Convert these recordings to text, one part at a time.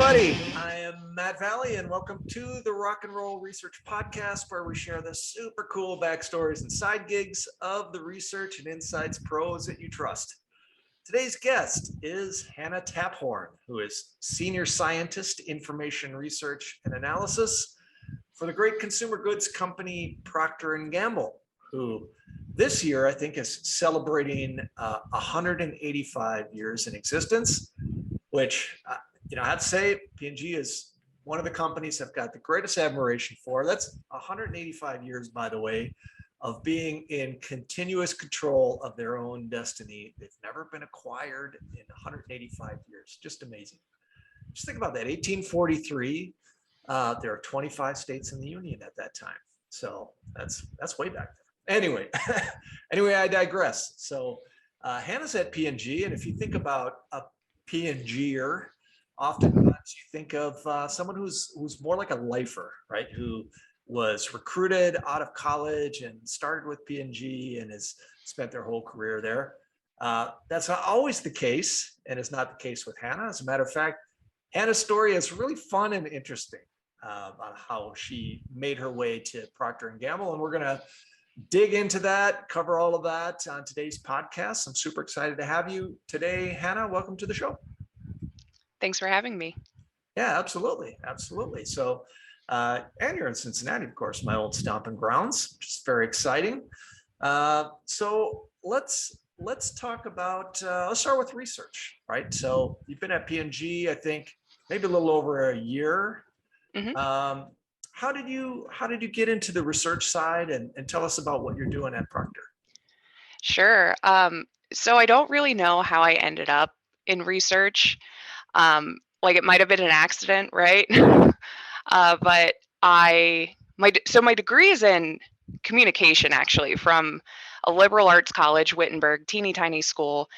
everybody. I am Matt Valley, and welcome to the Rock and Roll Research Podcast, where we share the super cool backstories and side gigs of the research and insights pros that you trust. Today's guest is Hannah Taphorn, who is Senior Scientist, Information Research and Analysis for the great consumer goods company Procter Gamble, who this year I think is celebrating 185 years in existence, which I have to say P&G is one of the companies I've got the greatest admiration for. That's 185 years, by the way, of being in continuous control of their own destiny. They've never been acquired in 185 years. Just amazing. Just think about that. 1843, there are 25 states in the union at that time. So that's way back there. Anyway, I digress. So Hannah's at P&G, and if you think about a P&G-er, oftentimes you think of someone who's more like a lifer, right? Who was recruited out of college and started with P&G and has spent their whole career there. That's not always the case, and it's not the case with Hannah. As a matter of fact, Hannah's story is really fun and interesting on how she made her way to Procter & Gamble, and we're going to dig into that, cover all of that on today's podcast. I'm super excited to have you today, Hannah. Welcome to the show. Thanks for having me. Yeah, absolutely. So, and you're in Cincinnati, of course, my old stomping grounds, which is very exciting. So let's talk about, let's start with research, right? So you've been at P&G, I think, maybe a little over a year. Mm-hmm. How did you get into the research side, and tell us about what you're doing at Procter? Sure. So I don't really know how I ended up in research. Like it might have been an accident, right? But my degree is in communication, actually, from a liberal arts college, Wittenberg, teeny tiny school.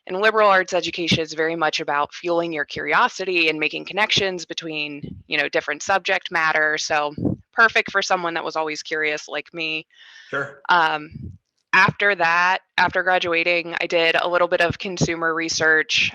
And liberal arts education is very much about fueling your curiosity and making connections between, different subject matter. So perfect for someone that was always curious like me. Sure. After graduating, I did a little bit of consumer research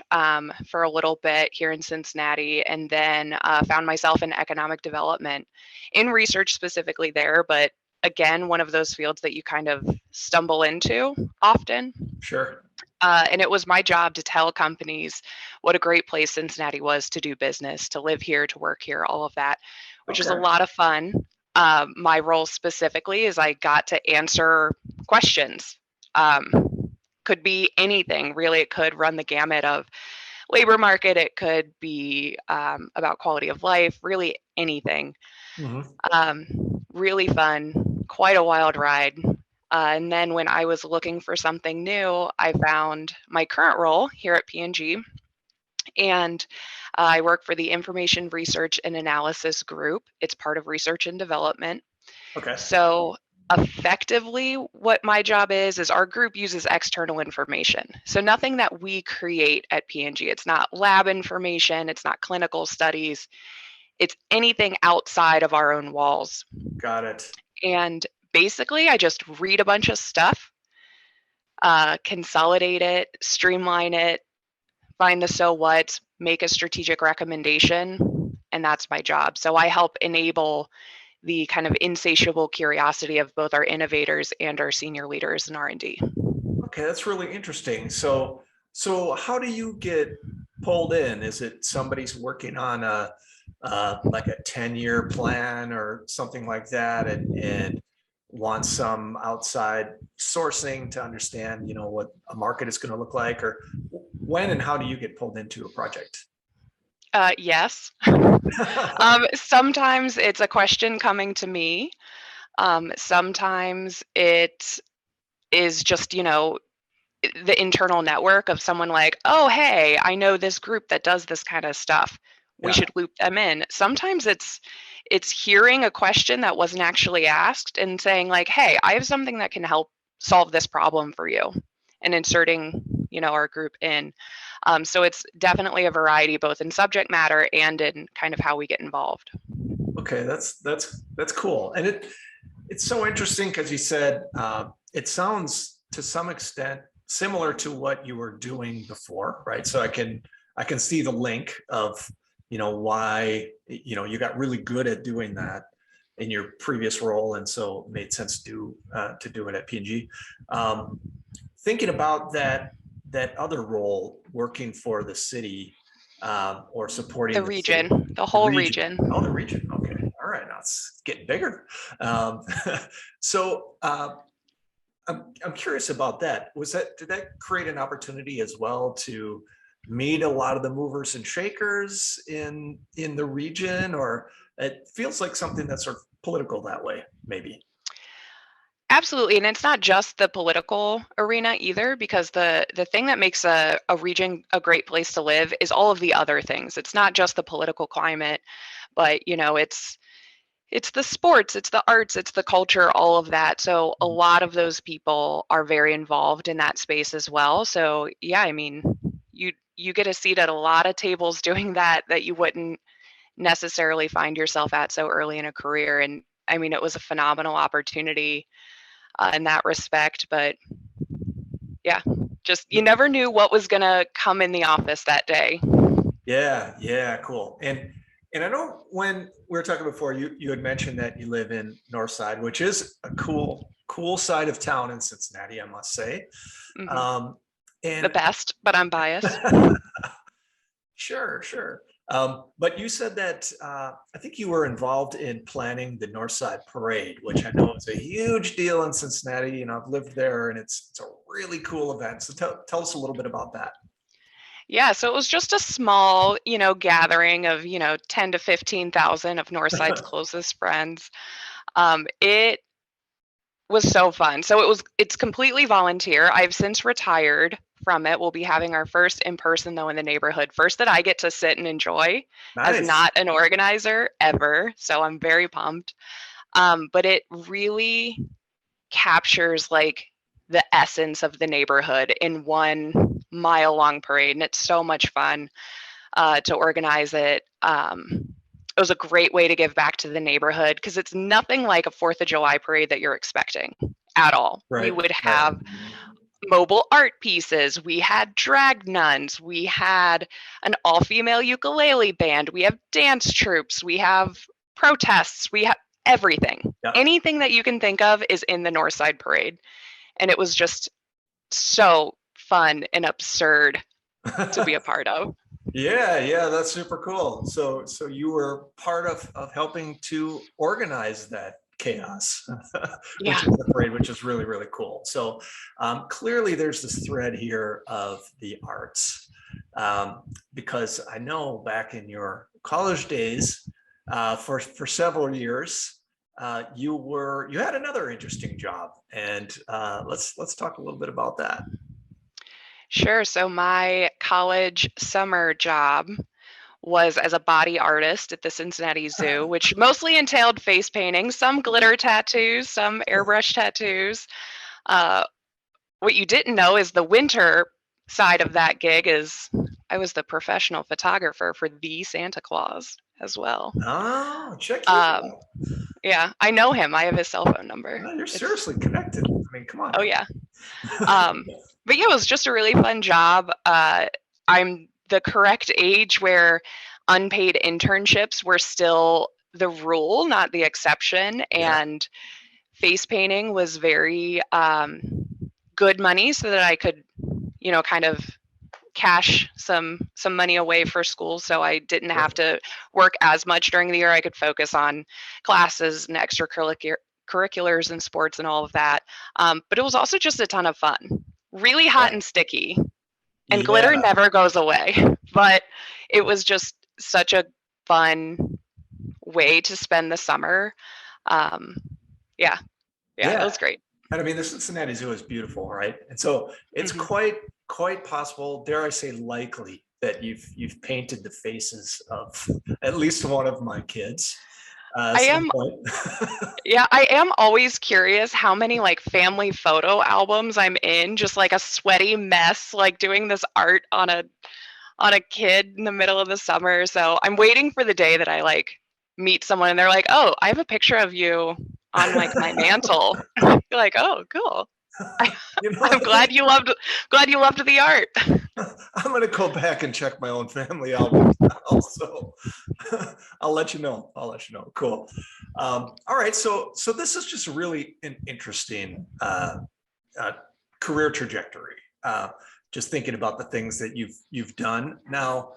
for a little bit here in Cincinnati, and then found myself in economic development in research specifically there. But again, one of those fields that you kind of stumble into often. Sure. And it was my job to tell companies what a great place Cincinnati was to do business, to live here, to work here, all of that, which was a lot of fun. My role specifically is I got to answer questions. Could be anything, really. It could run the gamut of labor market. It could be about quality of life, really anything. Mm-hmm. Really fun, quite a wild ride. And then when I was looking for something new, I found my current role here at P&G. And I work for the Information Research and Analysis Group. It's part of research and development. Okay. So effectively, what my job is our group uses external information. So nothing that we create at P&G. It's not lab information. It's not clinical studies. It's anything outside of our own walls. Got it. And basically, I just read a bunch of stuff, consolidate it, streamline it, find the so what, make a strategic recommendation, and that's my job. So I help enable the kind of insatiable curiosity of both our innovators and our senior leaders in R&D. Okay, that's really interesting. So how do you get pulled in? Is it somebody's working on like a 10-year plan or something like that, and want some outside sourcing to understand, what a market is going to look like? Or when and how do you get pulled into a project? Yes. Sometimes it's a question coming to me. Sometimes it is just, the internal network of someone like, oh, hey, I know this group that does this kind of stuff. We should loop them in. Sometimes it's hearing a question that wasn't actually asked and saying like, hey, I have something that can help solve this problem for you, and inserting, our group in. So it's definitely a variety, both in subject matter and in kind of how we get involved. Okay, that's cool. And it's so interesting because you said it sounds to some extent similar to what you were doing before, right? So I can see the link of why, you got really good at doing that in your previous role, and so it made sense to do it at P&G. Thinking about that other role, working for the city, or supporting The the city, region, the whole region. Oh, the region. Okay, all right, now it's getting bigger. So I'm curious about that. Did that create an opportunity as well to meet a lot of the movers and shakers in the region, or it feels like something that's sort of political that way, maybe? Absolutely. And it's not just the political arena either, because the thing that makes a region a great place to live is all of the other things. It's not just the political climate, but it's the sports, it's the arts, it's the culture, all of that. So a lot of those people are very involved in that space as well. So yeah, I mean, you get a seat at a lot of tables doing that you wouldn't necessarily find yourself at so early in a career. And I mean, it was a phenomenal opportunity in that respect. But yeah, just you never knew what was going to come in the office that day. Yeah, cool. And I know when we were talking before, you had mentioned that you live in Northside, which is a cool side of town in Cincinnati, I must say. Mm-hmm. And The best, but I'm biased. Sure. But you said that I think you were involved in planning the Northside Parade, which I know is a huge deal in Cincinnati. I've lived there, and it's a really cool event. So tell us a little bit about that. Yeah, so it was just a small, gathering of, 10 to 15,000 of Northside's closest friends. It was so fun. So it's completely volunteer. I've since retired from it. We'll be having our first in person though in the neighborhood. First that I get to sit and enjoy as Nice. not an organizer ever. So I'm very pumped. But it really captures like the essence of the neighborhood in 1 mile long parade. And it's so much fun to organize it. It was a great way to give back to the neighborhood because it's nothing like a 4th of July parade that you're expecting at all. Right. We would have mobile art pieces. We had drag nuns. We had an all-female ukulele band. We have dance troops. We have protests. We have everything. Yep. Anything that you can think of is in the Northside Parade. And it was just so fun and absurd to be a part of. Yeah, that's super cool. So you were part of helping to organize that chaos, which is the parade, which is really, really cool. So clearly there's this thread here of the arts, because I know back in your college days, for several years, you had another interesting job, and let's talk a little bit about that. Sure. So my college summer job was as a body artist at the Cincinnati Zoo, which mostly entailed face painting, some glitter tattoos, some airbrush tattoos. What you didn't know is the winter side of that gig is I was the professional photographer for the Santa Claus as well. Oh, check you out. Yeah, I know him. I have his cell phone number. Oh, you're seriously connected. I mean, come on. Oh, yeah. But yeah, it was just a really fun job. I'm the correct age where unpaid internships were still the rule, not the exception. And face painting was very good money so that I could, kind of cash some money away for school. So I didn't have to work as much during the year. I could focus on classes and extracurriculars and sports and all of that. But it was also just a ton of fun. Really hot and sticky, and glitter never goes away, but it was just such a fun way to spend the summer. It was great. And I mean, the Cincinnati Zoo is beautiful, right? And so it's quite possible, dare I say likely, that you've painted the faces of at least one of my kids. I am always curious how many like family photo albums I'm in, just like a sweaty mess, like doing this art on a kid in the middle of the summer. So I'm waiting for the day that I like meet someone and they're like, oh, I have a picture of you on like my mantle. You're like, oh, cool. I'm glad you loved the art. I'm going to go back and check my own family album also. I'll let you know. Cool. All right. So this is just really an interesting uh, career trajectory. Just thinking about the things that you've done. Now,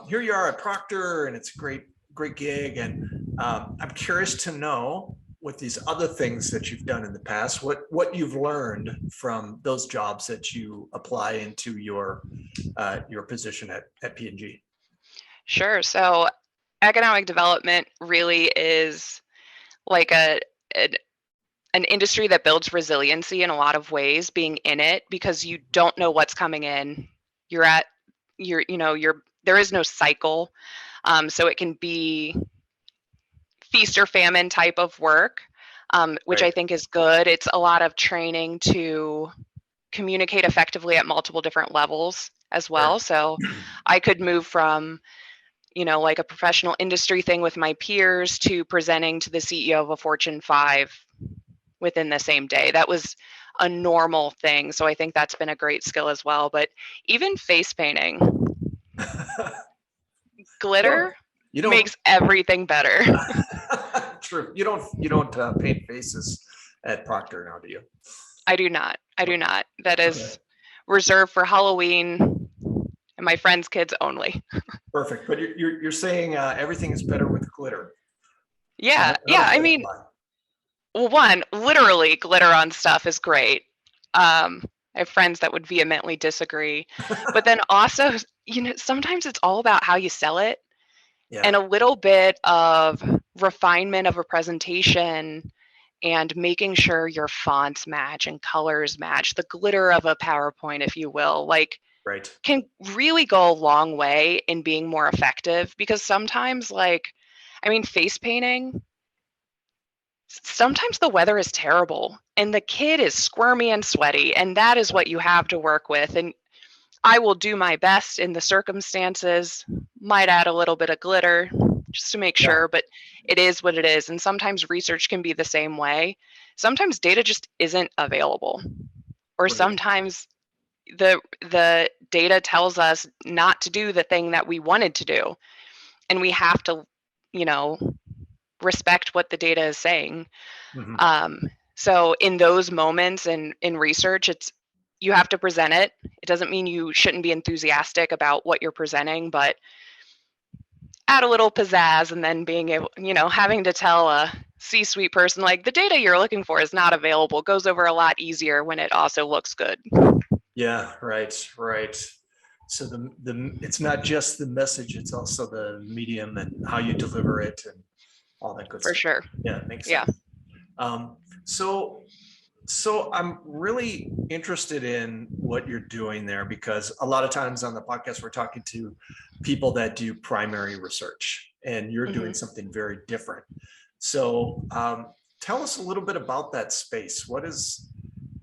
here you are at Procter, and it's a great gig. And I'm curious to know, with these other things that you've done in the past, what you've learned from those jobs that you apply into your position at P&G. Sure. So economic development really is like an industry that builds resiliency in a lot of ways, being in it, because you don't know what's coming in. There is no cycle. So it can be feast or famine type of work, which Right. I think is good. It's a lot of training to communicate effectively at multiple different levels as well. Sure. So I could move from, like a professional industry thing with my peers to presenting to the CEO of a Fortune 5 within the same day. That was a normal thing. So I think that's been a great skill as well. But even face painting, Well, glitter you don't. makes everything better. True. You don't paint faces at Procter now, do you? I do not. That Okay. is reserved for Halloween and my friends' kids only. Perfect. But you're saying everything is better with glitter. Yeah. How does I that mean, apply? well, one, literally glitter on stuff is great. I have friends that would vehemently disagree. But then also, sometimes it's all about how you sell it, and Yeah. a little bit of refinement of a presentation and making sure your fonts match and colors match, the glitter of a PowerPoint, if you will, like, Right. can really go a long way in being more effective. Because sometimes, face painting, sometimes the weather is terrible and the kid is squirmy and sweaty, and that is what you have to work with. And I will do my best in the circumstances, might add a little bit of glitter just to make Yeah. sure, but it is what it is. And sometimes research can be the same way. Sometimes data just isn't available, or Right. sometimes the data tells us not to do the thing that we wanted to do, and we have to, you know, respect what the data is saying. Mhm. So in those moments and in research, you have to present it. It doesn't mean you shouldn't be enthusiastic about what you're presenting, but add a little pizzazz, and then being able, having to tell a C-suite person, like, the data you're looking for is not available, goes over a lot easier when it also looks good. Yeah. Right. So it's not just the message; it's also the medium and how you deliver it and all that good For stuff. sure. Yeah, it makes Yeah. sense. So I'm really interested in what you're doing there, because a lot of times on the podcast we're talking to people that do primary research, and you're Mm-hmm. doing something very different. So tell us a little bit about that space. What does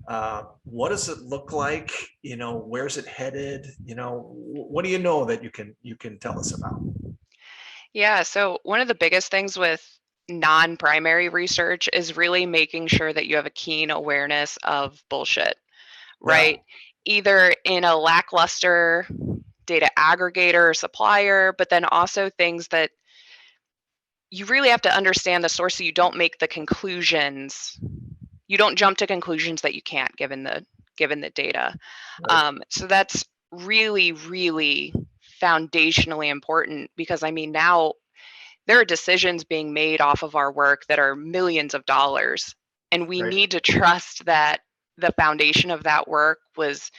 it look like? Where's it headed? What do you know that you can tell us about? Yeah. So one of the biggest things with non-primary research is really making sure that you have a keen awareness of bullshit, Yeah. right? Either in a lackluster data aggregator or supplier, but then also things that you really have to understand the source so you don't make the conclusions. You don't jump to conclusions that you can't, given the data. Right. So that's really, really foundationally important, because now there are decisions being made off of our work that are millions of dollars, and we Right. need to trust that the foundation of that work was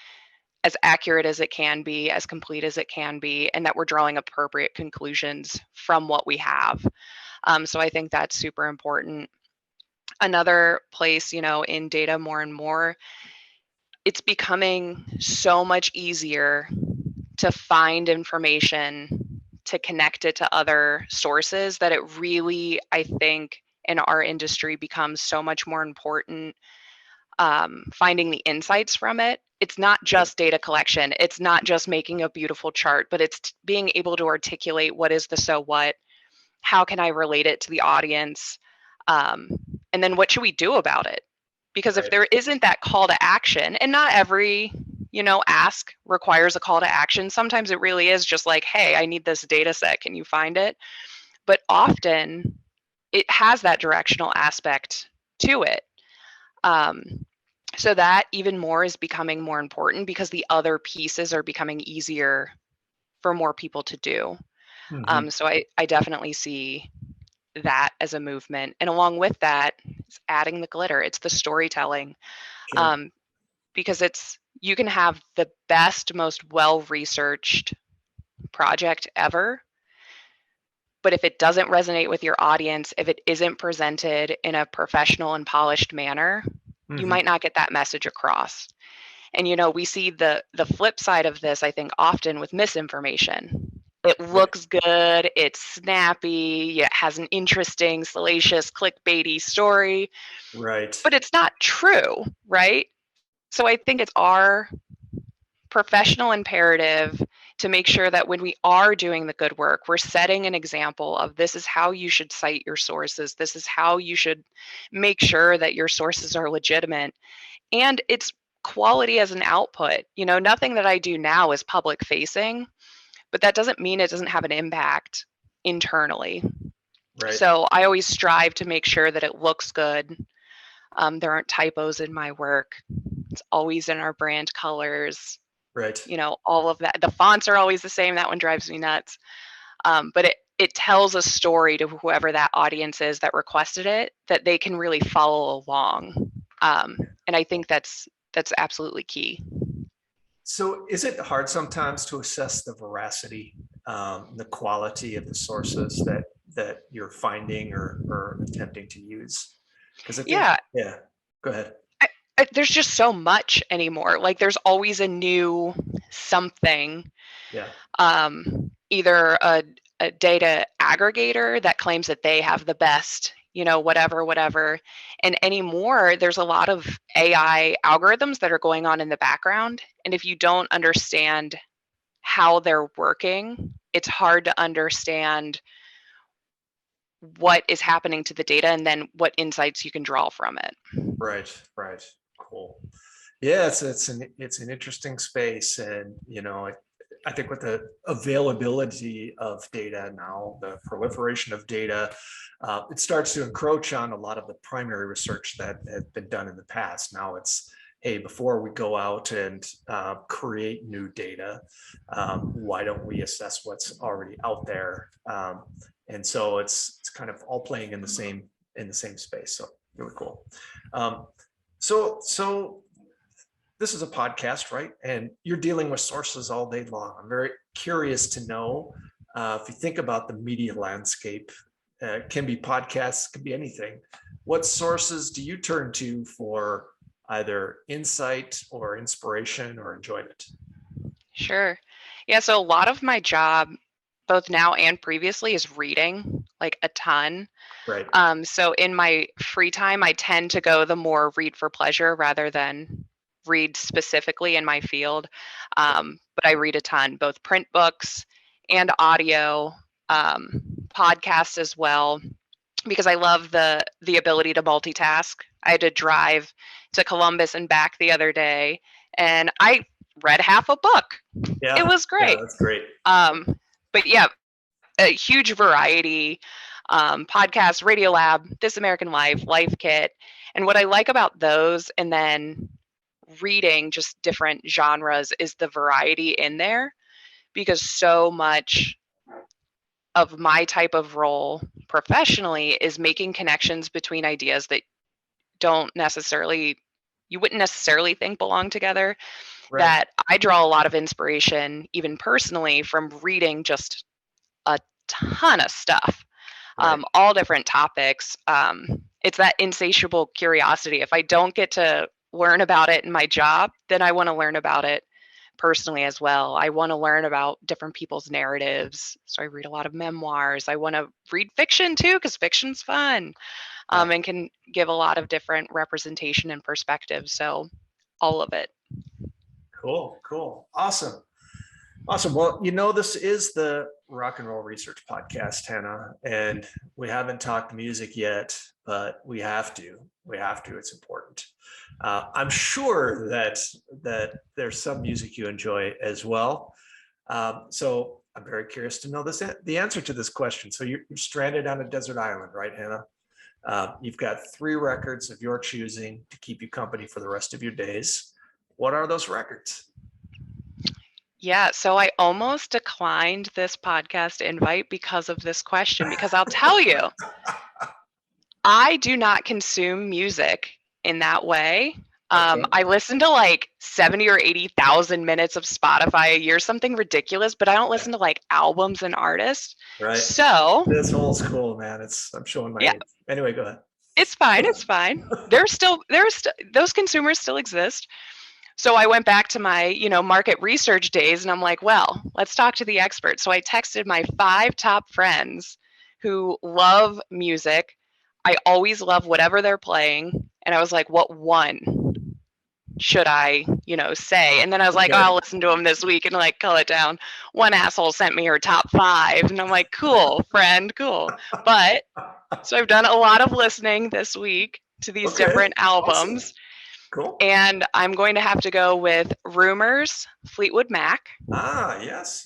as accurate as it can be, as complete as it can be, and that we're drawing appropriate conclusions from what we have. So I think that's super important. Another place, in data more and more, it's becoming so much easier to find information, to connect it to other sources, that it really, I think, in our industry becomes so much more important, finding the insights from it. It's not just data collection. It's not just making a beautiful chart, but it's being able to articulate what is the so what, how can I relate it to the audience, and then what should we do about it? Because if Right. there isn't that call to action, and not every, ask requires a call to action. Sometimes it really is just like, hey, I need this data set. Can you find it? But often it has that directional aspect to it. So that even more is becoming more important because the other pieces are becoming easier for more people to do. Mhm. So I definitely see that as a movement. And along with that, it's adding the glitter. It's the storytelling. Sure. Um, because you can have the best, most well-researched project ever, but if it doesn't resonate with your audience, if it isn't presented in a professional and polished manner, you Mhm. might not get that message across. And we see the flip side of this, I think, often with misinformation. It Right. looks good, it's snappy, it has an interesting, salacious, clickbaity story, Right. but it's not true, right? So I think it's our professional imperative to make sure that when we are doing the good work, we're setting an example of this is how you should cite your sources. This is how you should make sure that your sources are legitimate. And it's quality as an output. Nothing that I do now is public facing, but that doesn't mean it doesn't have an impact internally. Right. So I always strive to make sure that it looks good. There aren't typos in my work. It's always in our brand colors. Right. All of that. The fonts are always the same. That one drives me nuts. But it tells a story to whoever that audience is that requested it, that they can really follow along. And I think that's absolutely key. So is it hard sometimes to assess the veracity, the quality of the sources that you're finding or attempting to use? Because I think, Yeah, yeah, go ahead. there's just so much anymore. Like there's always a new something, Yeah. either a data aggregator that claims that they have the best, whatever. And anymore, there's a lot of AI algorithms that are going on in the background. And if you don't understand how they're working, it's hard to understand what is happening to the data and then what insights you can draw from it. Right. Right. Cool. Yeah, it's an interesting space, and I think with the availability of data now, the proliferation of data, it starts to encroach on a lot of the primary research that had been done in the past. Now it's, hey, before we go out and create new data, why don't we assess what's already out there? And so it's kind of all playing in the same space. So really cool. Um, so this is a podcast, right? And you're dealing with sources all day long. I'm very curious to know if you think about the media landscape, can be podcasts, can be anything. What sources do you turn to for either insight or inspiration or enjoyment? Sure. Yeah, so a lot of my job, both now and previously, is reading, like a ton. Right. So in my free time, I tend to go the more read for pleasure rather than read specifically in my field. But I read a ton, both print books and audio, podcasts as well, because I love the ability to multitask. I had to drive to Columbus and back the other day, and I read half a book. It Yeah. was Yeah, great. that's great. Um, but yeah, a huge variety. Podcasts, Radio Lab, This American Life, Life Kit. And what I like about those, and then reading just different genres, is the variety in there, because so much of my type of role professionally is making connections between ideas that you wouldn't necessarily think belong together. Right. That I draw a lot of inspiration, even personally, from reading just a ton of stuff, Right. all different topics. It's that insatiable curiosity. If I don't get to learn about it in my job, then I want to learn about it personally as well. I want to learn about different people's narratives. So I read a lot of memoirs. I want to read fiction too, because fiction's fun, Yeah. and can give a lot of different representation and perspective. So all of it. Cool. Cool. Awesome. Awesome. Well, this is the Rock and Roll Research Podcast, Hannah, and we haven't talked music yet, but we have to. We have to. It's important. I'm sure that there's some music you enjoy as well. So I'm very curious to know the answer to this question. So you're stranded on a desert island, right, Hannah? You've got 3 records of your choosing to keep you company for the rest of your days. What are those records? Yeah, so I almost declined this podcast invite because of this question, because I'll tell you, I do not consume music in that way. Okay. I listen to like 70 or 80,000 minutes of Spotify a year, something ridiculous, but I don't listen to like albums and artists. Right. So This old school, man. I'm showing my age. Anyway, go ahead. It's fine. It's fine. Those consumers still exist. So I went back to my, market research days, and I'm like, well, let's talk to the experts. So I texted my 5 top friends who love music. I always love whatever they're playing. And I was like, what one should I, say? And then I was like, Okay. oh, I'll listen to them this week and like cull it down. One asshole sent me her top 5, and I'm like, cool, friend, cool. But so I've done a lot of listening this week to these different albums. Awesome. Cool. And I'm going to have to go with Rumors, Fleetwood Mac. Yes.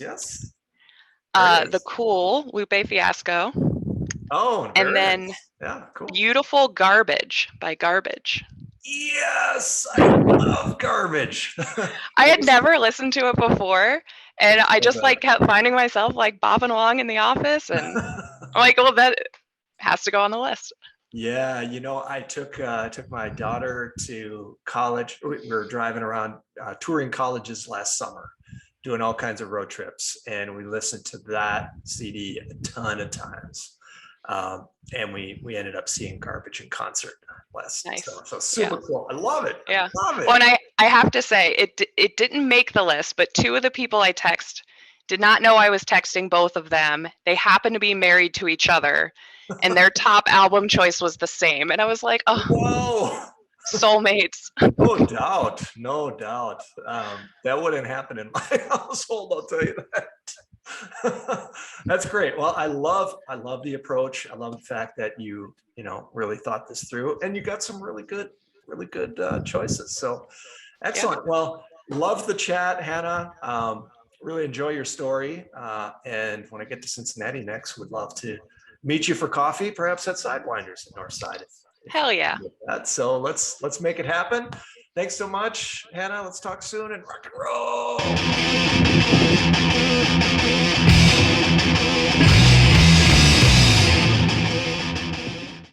The Cool, Lupe Fiasco. Oh, and then cool. Beautiful Garbage by Garbage. Yes, I love Garbage. I had never listened to it before, and I just kept finding myself bopping along in the office, and I'm like, well, that has to go on the list. Yeah, I took my daughter to college. We were driving around touring colleges last summer, doing all kinds of road trips, and we listened to that CD a ton of times. And we ended up seeing Garbage in concert last. Nice. So super cool. I love it. Yeah. I love it. Well, and I have to say it didn't make the list, but 2 of the people I text did not know I was texting both of them. They happened to be married to each other, and their top album choice was the same. And I was like, oh, whoa. Soulmates. No doubt. That wouldn't happen in my household, I'll tell you that. That's great. Well, I love the approach. I love the fact that you really thought this through, and you got some really good choices. So excellent. Yeah. Well, love the chat, Hannah. Really enjoy your story. And when I get to Cincinnati next, would love to meet you for coffee, perhaps at Sidewinders at Northside. Hell yeah. So let's make it happen. Thanks so much, Hannah. Let's talk soon and rock and roll.